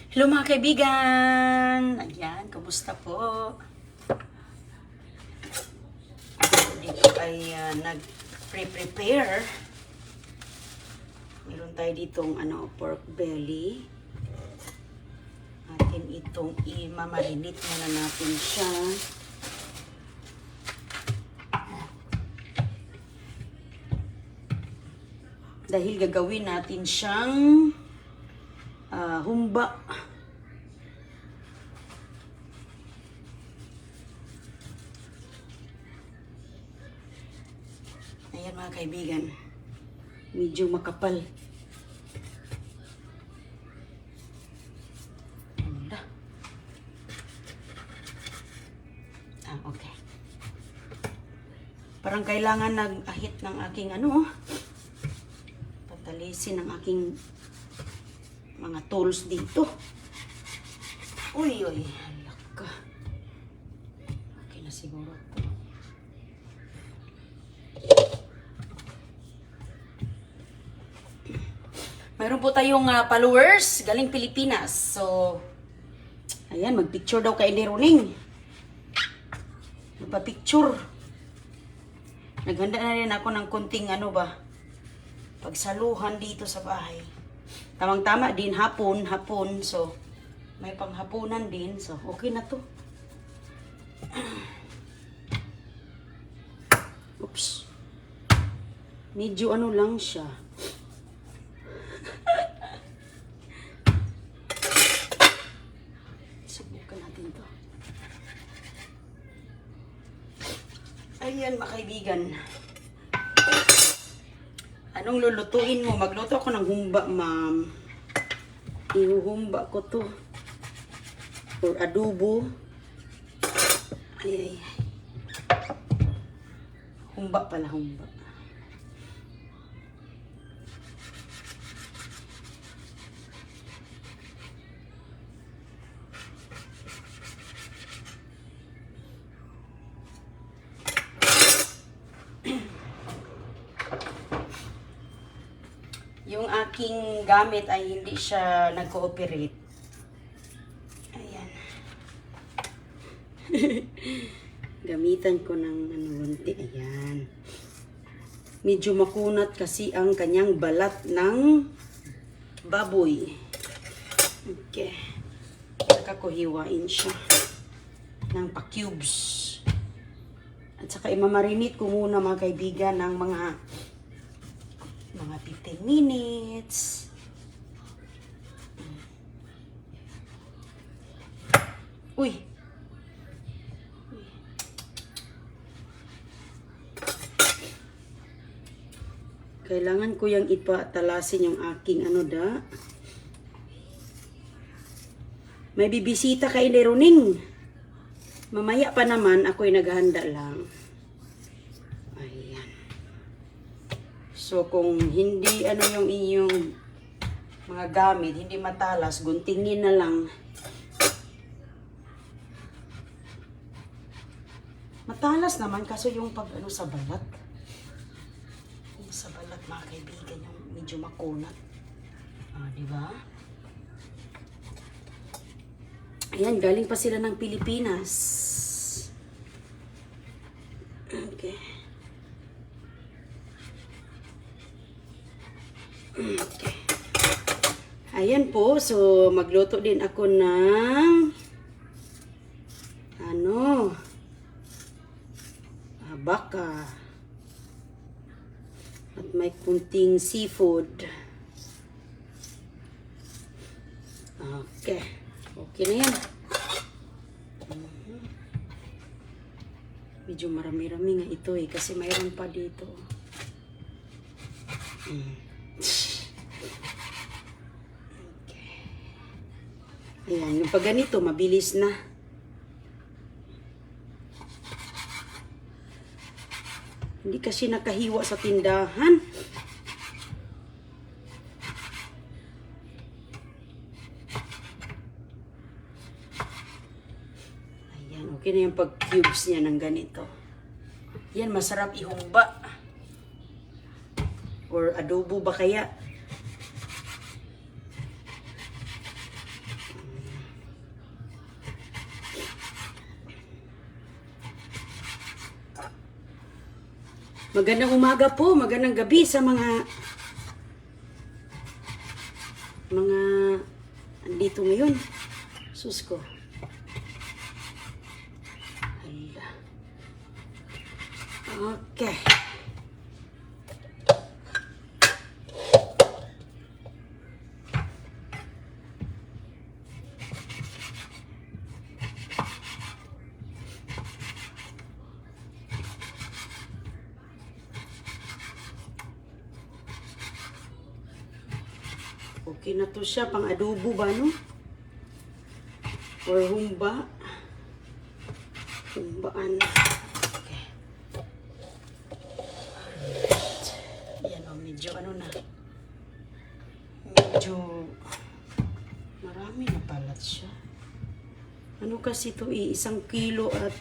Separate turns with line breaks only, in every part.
Hello mga kaibigan! Ayan, kamusta po? Dito ay nag-prepare. Meron tayo ditong pork belly. Atin itong i-marinate muna natin siya. Dahil gagawin natin siyang humba. Ayan mga kaibigan. Medyo makapal. Okay. Parang kailangan nag-ahit ng aking patalisin ng aking mga tools dito. Uy, halaka. Okay na siguro ito. Mayroon po tayong followers galing Pilipinas. So, ayan, mag-picture daw kay Leroning. Magpa-picture. Naghanda na rin ako ng konting pagsaluhan dito sa bahay. Tamang-tama din, hapon. So, may panghapunan din. So, okay na to. Oops. Medyo lang siya. Subukan natin to. Ayan, mga kaibigan. Anong lulutuin mo? Magluto ako ng humba, ma'am. Ihuhumba ko to. Or adobo. Ay. Humba pala, humba. Yung aking gamit ay hindi siya nag-cooperate. Ayan. Gamitan ko ng lunti. Ayan. Medyo makunat kasi ang kanyang balat ng baboy. Okay. Saka ko hiwain siya ng pa-cubes. At saka imamarinate ko muna mga kaibigan ng mga 15 minutes. Uy. Kailangan ko yung ipatalasin yung aking May bibisita kay Leroning. Mamaya pa naman ako'y naghahanda lang. So, kung hindi yung inyong mga gamit, hindi matalas, guntingin na lang. Matalas naman kaso yung pag sa balat. Yung sa balat, mga kaibigan, yung medyo makunat. Diba? Ayan, galing pa sila ng Pilipinas. Okay. Okay. Ayan po. So, magluto din ako ng baka. At may kunting seafood. Okay. Okay na yan. Medyo marami-rami nga ito kasi mayroon pa dito. Ayan, yung pag ganito, mabilis na. Hindi kasi nakahiwa sa tindahan. Ayan, okay na yung pag-cubes niya ng ganito. Yan, masarap ihumba. Or adobo ba kaya? Magandang umaga po, magandang gabi sa mga andito ngayon. Sus ko. Hala. Okay. Okay na to siya, pang adobo ba, no? Or humba. Humbaan. Okay. Alright. Yan o, medyo ano na. Medyo marami na palat siya. Ano kasi ito eh, 1 kilo at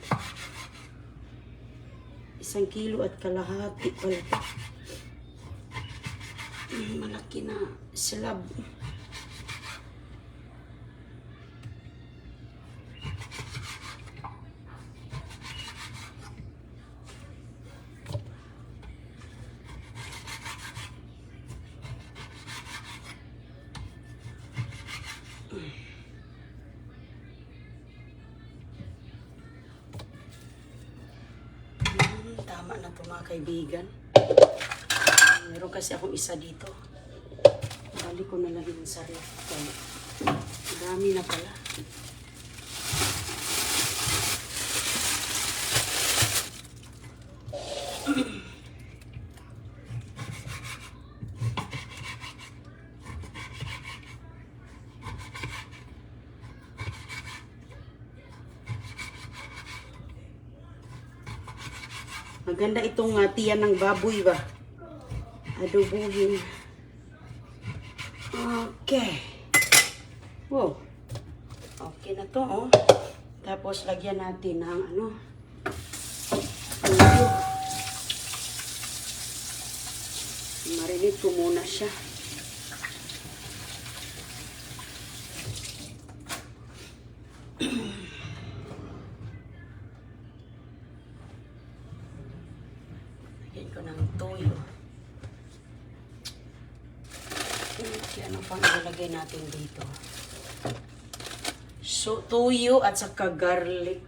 1 kilo at kalahati pala ito. Malaki na slab. Tama na ito mga kaibigan. Meron kasi akong isa dito. Balik ko na lang yung sa ref. Dami na pala. Maganda itong tiyan ng baboy ba? Adobuhin. Okay. Wow. Okay na to, oh. Tapos lagyan natin ng ano. Tuyo. Marinate ko muna siya. Lagyan ko ng tuyo. Ano pang ilalagay natin dito? So, tuyo at saka garlic.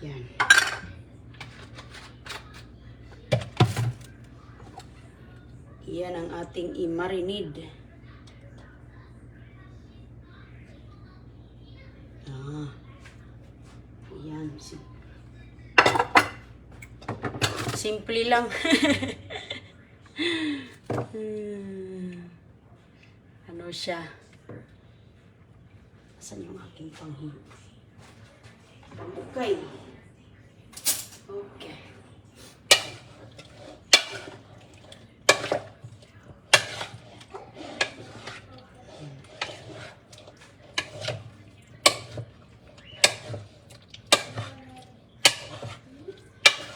Ayan. Yan ang ating i-marinade. Ayan. Simple lang. Ano siya? Saan yung aking pangukay? Okay.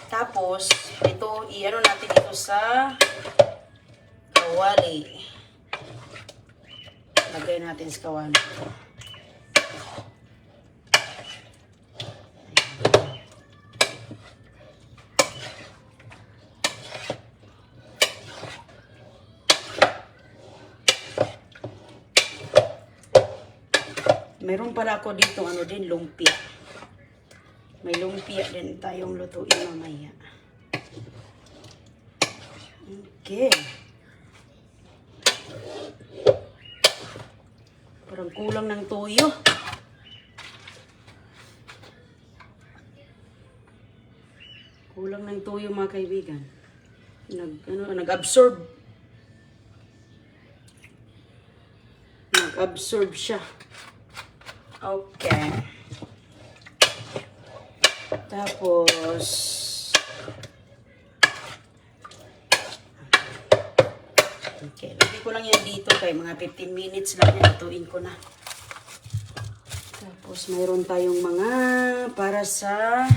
Tapos, ito, i-ano natin ito sa kawali. Lagay natin sa kawali. Meron pala ako dito, ano din, lumpia. May lumpia din tayong lutuin mamaya. Okay. Parang kulang ng toyo. Kulang ng toyo mga kaibigan. Nag-absorb. Nag-absorb siya. Okay. Tapos, okay, lagay ko lang yan dito kay mga 15 minutes lang yan, lutuin ko na. Tapos, mayroon tayong mga para sa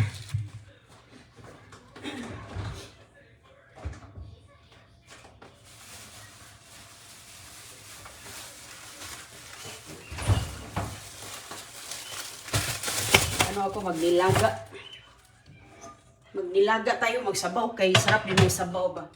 ako magnilaga. Magnilaga tayo, magsabaw. Kay sarap din may sabaw ba?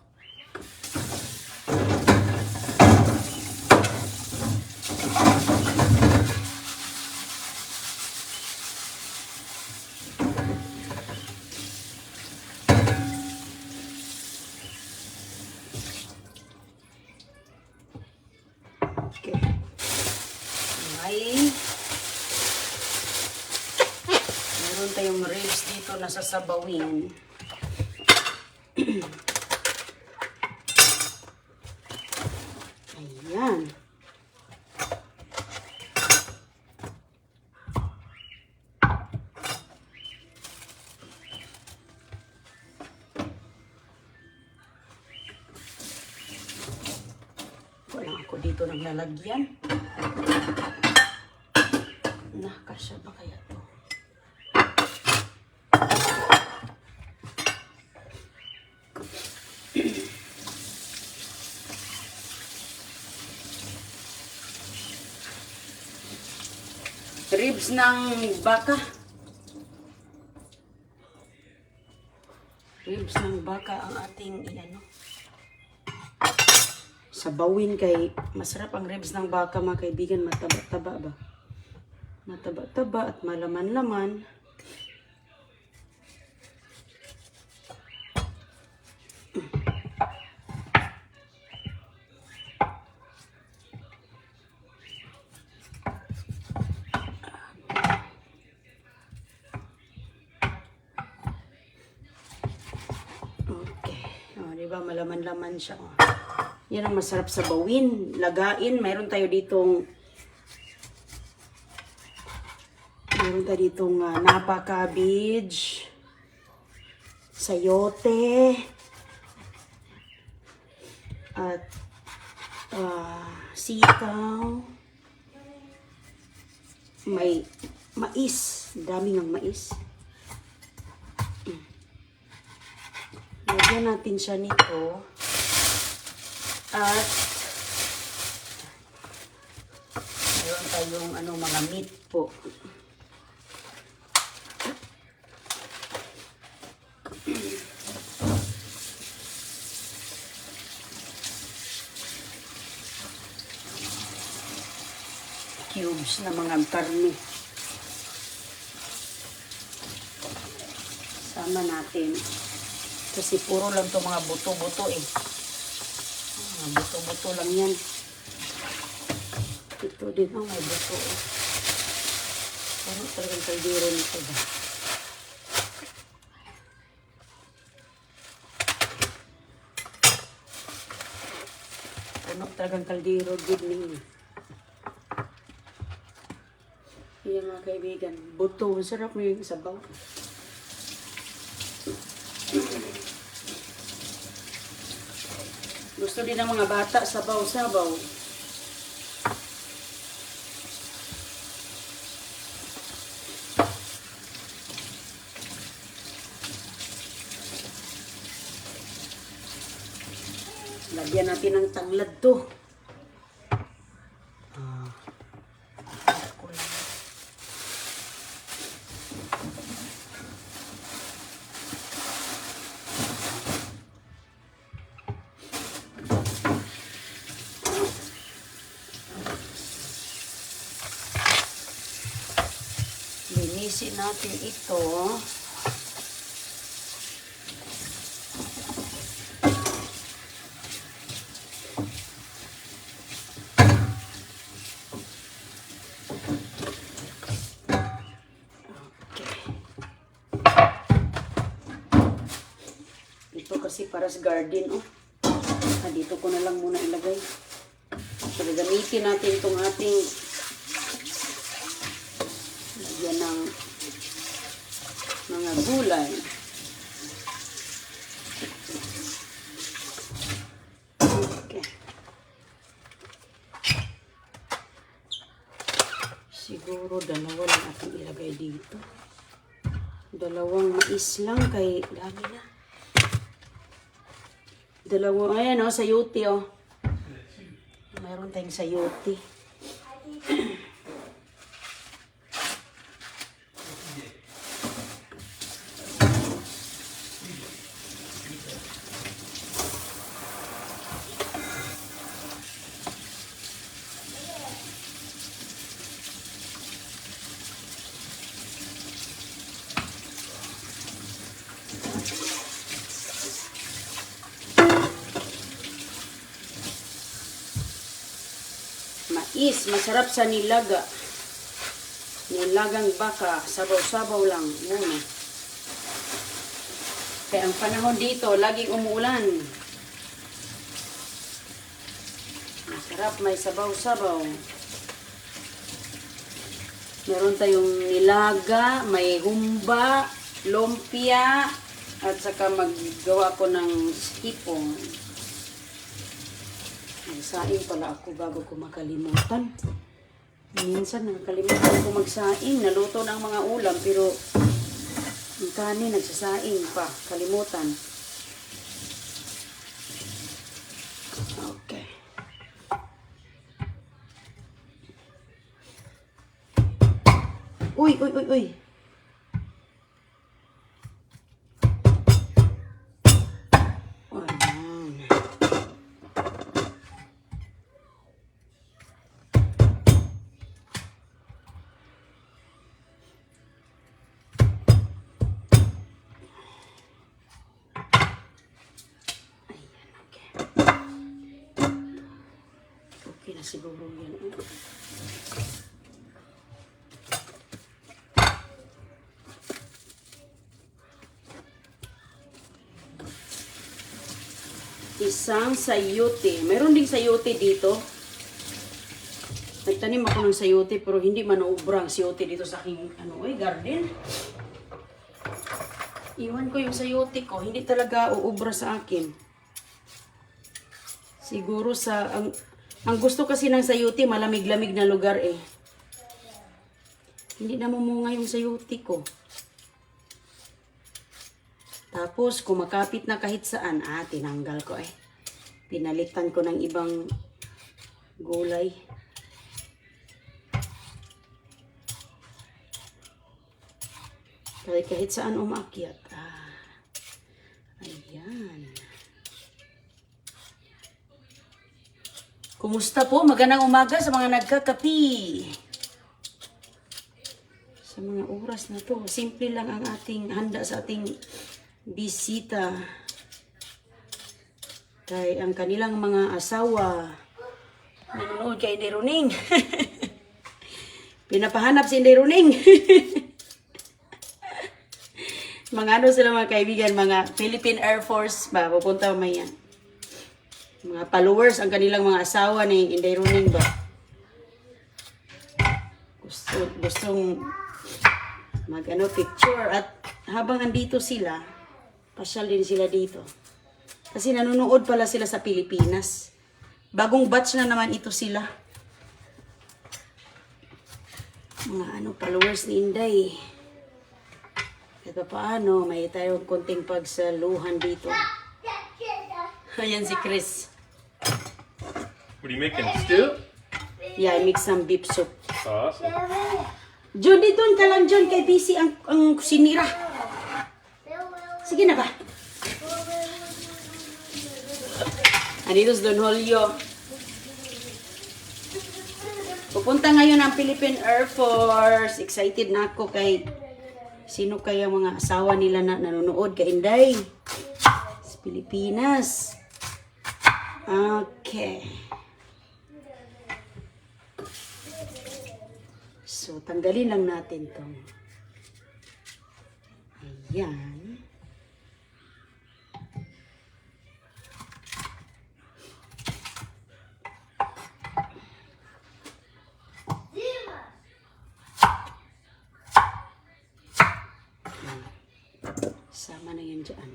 Okay. Meron tayong ribs dito na sasabawin. Ayan. Wala ako dito naglalagyan. Nakasya ba kaya to? Ribs ng baka. Ribs ng baka ang ating iano. Sabawin kay masarap ang ribs ng baka mga kaibigan, mataba-taba ba? Mataba-taba at malaman-laman. Diba, malaman-laman siya. Oh. Yan ang masarap sa bawin. Lagain. Mayroon tayo ditong napa cabbage, sayote, at sitaw. May mais. Dami ng mais. Lagyan natin siya nito. At mayroon tayong mga meat po. Cubes na mga karne. Sama natin. Kasi puro lang to mga buto-buto eh. Mga buto-buto lang yan. Ito din may buto eh. Ano talagang kaldero nito ba? Ano talagang kaldero din ninyo. Yan mga kaibigan. Buto. Sarap mo yung sabaw. Gusto din ng mga bata, sabaw-sabaw. Lagyan natin ng tanglad to. Linisin natin ito. Ito kasi para sa garden, oh. Dito ko na lang muna ilagay. So, gamitin natin itong ating lagyan ng mga gulay. Okay. Siguro dalawa lang ating ilagay dito. Dalawang mais lang kay dami na. Dalawang, ayan o, sayote o. Mayroon tayong sayote. Mais, masarap sa nilaga. Nilagang baka, sabaw-sabaw lang muna. Kaya ang panahon dito, laging umuulan. Masarap, may sabaw-sabaw. Meron tayong nilaga, may humba, lumpia, at saka maggawa ko ng hipon. May saing pala ako bago ko makalimutan. Minsan nakalimutan ko magsaing. Naluto ng mga ulam pero ang kanin nagsasaing pa. Kalimutan. Okay. Uy, uy, uy, uy. Ayan. Okay na siguro yan. Isang sayote. Meron ding sayote dito. Nagtanim ako ng sayote pero hindi man naubra ang sayote dito sa aking garden. Iwan ko yung sayote ko. Hindi talaga uubra sa akin. Siguro ang gusto kasi ng sayote, malamig-lamig na lugar eh. Hindi namumunga yung sayote ko. Tapos, kumakapit na kahit saan, tinanggal ko eh. Pinalitan ko ng ibang gulay. Kahit saan umakyat. Ayan. Kumusta po? Magandang umaga sa mga nagkakapi. Sa mga oras na to, simple lang ang ating handa sa ating bisita. Kay ang kanilang mga asawa nanonood kay Inday Runing. Pinapahanap si Inday Runing. Mga sila mga kaibigan, mga Philippine Air Force ba, pupunta mamaya. Mga followers ang kanilang mga asawa ni Inday Runing ba. Gustong picture at habang andito sila, pasyal din sila dito. Kasi nanonood pala sila sa Pilipinas. Bagong batch na naman ito sila. Mga followers ni Inday. Kahit paano, may tayong konting pagsaluhan dito. Ayan si Chris.
What are you making? Stew?
Yeah, I mix some beef soup.
Awesome.
John, dito ka lang, John, kay busy ang sinira. Sige na ba? Andito si Don Julio. Pupunta ngayon ang Philippine Air Force. Excited na ako kay sino kaya mga asawa nila na nanonood kay Inday sa Pilipinas. Okay. So, tanggalin lang natin tong. Ayan. Sama na yan dyan.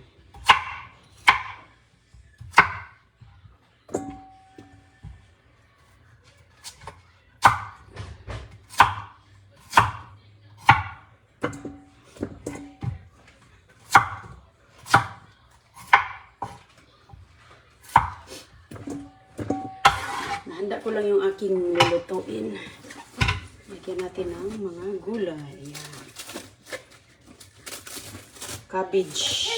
Nahanda ko lang yung aking lulutuin. Lagyan natin ng mga gulay. Ayan. Cabbage.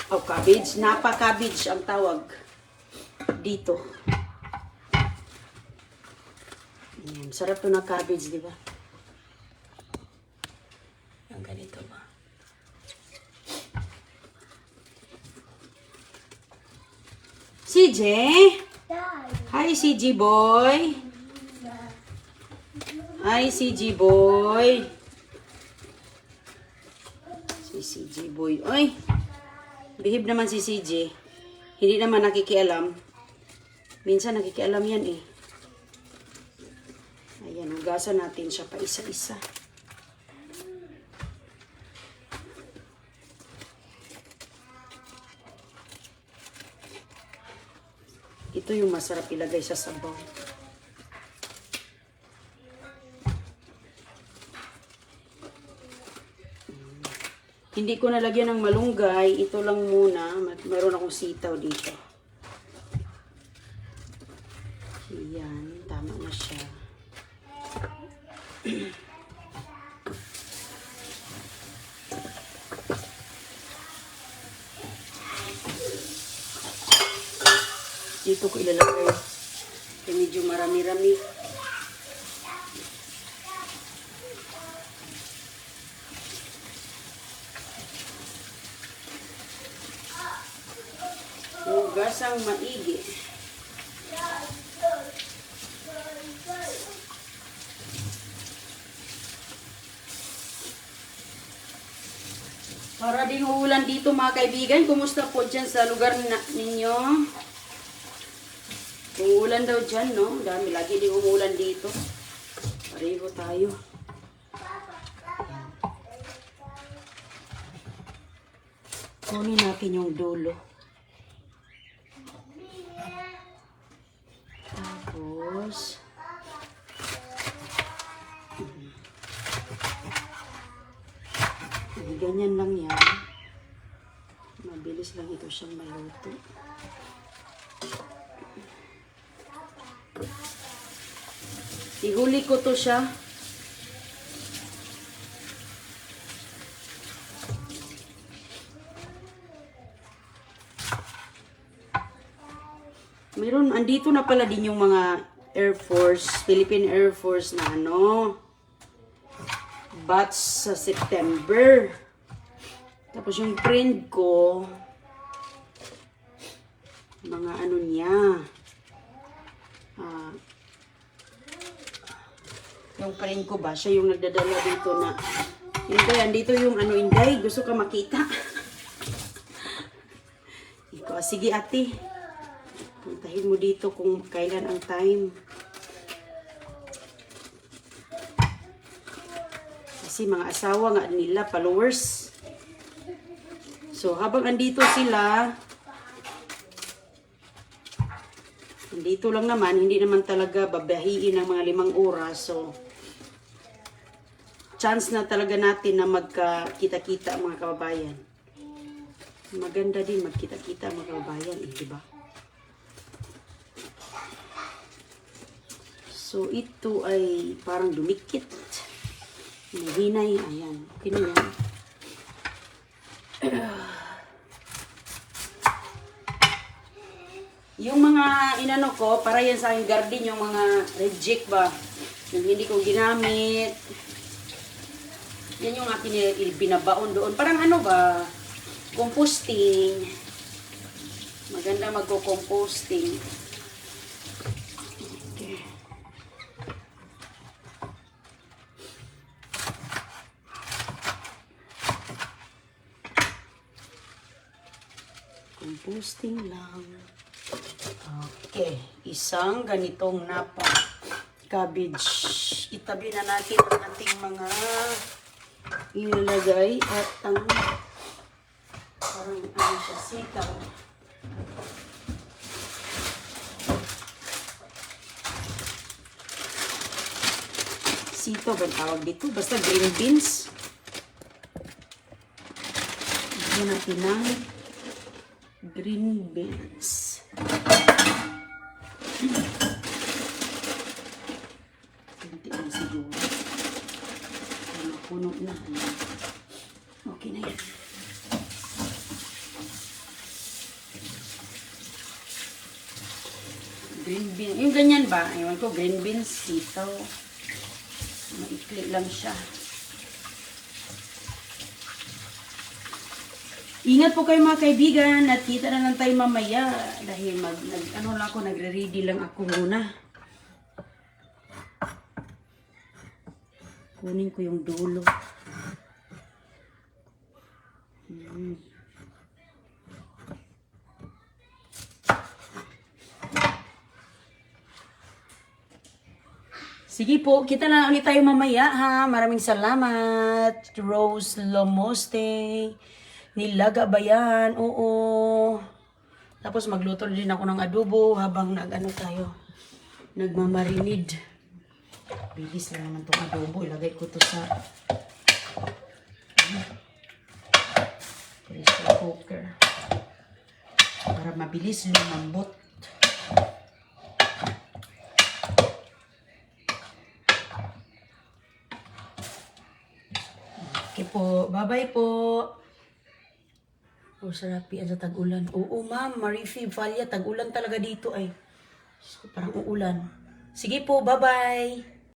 Oh, cabbage. Napa cabbage ang tawag dito. Ayan. Sarap to na cabbage, di ba? Ang ganito ba? CJ? Hi, CG boy. Hi, CG boy. Si CG boy. Oy, behave naman si CG. Hindi naman nakikialam. Minsan nakikialam yan eh. Ayan, hugasan natin siya pa isa-isa. Ito yung masarap ilagay sa sabaw. Hindi ko nalagyan ng malunggay. Ito lang muna. Meron akong sitaw dito. Ayan, tama na siya. Dito ko ilalagay. Kaya medyo marami-rami. Hugasang maigi. Para ding uulan dito mga kaibigan. Kumusta po dyan sa lugar ninyo? Umuulan daw dyan, no? Dami, lagi din umuulan dito. Pareho tayo. Kunin natin yung dulo. Tapos, ganyan lang yan. Mabilis lang ito siyang maluto. Ihuli ko to siya. Meron, andito na pala din yung mga Air Force, Philippine Air Force na ano, batch sa September. Tapos yung friend ko, mga ano niya, yung friend ko ba, siya yung nagdadala dito na, Inday, andito yung ano, Inday, gusto ka makita? Ikaw, sige ate, puntahin mo dito kung kailan ang time. Kasi mga asawa nga nila, followers. So, habang andito sila, dito lang naman, hindi naman talaga babahiin ng mga 5 oras. So, chance na talaga natin na magkakita-kita mga kababayan. Maganda din magkita-kita mga kababayan, di ba? So, ito ay parang dumikit. Hinay, ayan. Okay na yan. Yung mga inano ko, para yan sa aking garden, yung mga reject ba, yung hindi ko ginamit. Yan yung akin binabaon doon. Parang ano ba, composting. Maganda magko-composting. Okay. Composting lang. Okay, isang ganitong napa cabbage. Itabi na natin ang ating mga ilalagay at ang parang ano siya, sitaw. Sitaw ba tawag dito? Basta green beans. Lagyan natin ng green beans. Kunti lang siguro. Puno na. Okay na yan. Green beans. Yung ganyan ba? Ewan ko, green beans, sitaw. Maikli lang siya. Ingat po kayo mga kaibigan at kita na lang tayo mamaya dahil nagre-ready lang ako muna. Kunin ko yung dulo. Sige po, kita na ulit tayo mamaya ha. Maraming salamat. Rose Lomoste. Nilaga ba yan? Oo. Tapos magluto din ako ng adobo habang tayo. Nagmamarinid. Bilis lang naman itong adobo. Ilagay ko to sa pressure cooker. Para mabilis lumambot. Okay po. Bye-bye po. Oh, sarap yan sa tag-ulan. Oo, ma'am. Marifi, Valia, tag-ulan talaga dito ay. Parang uulan. Sige po, bye-bye.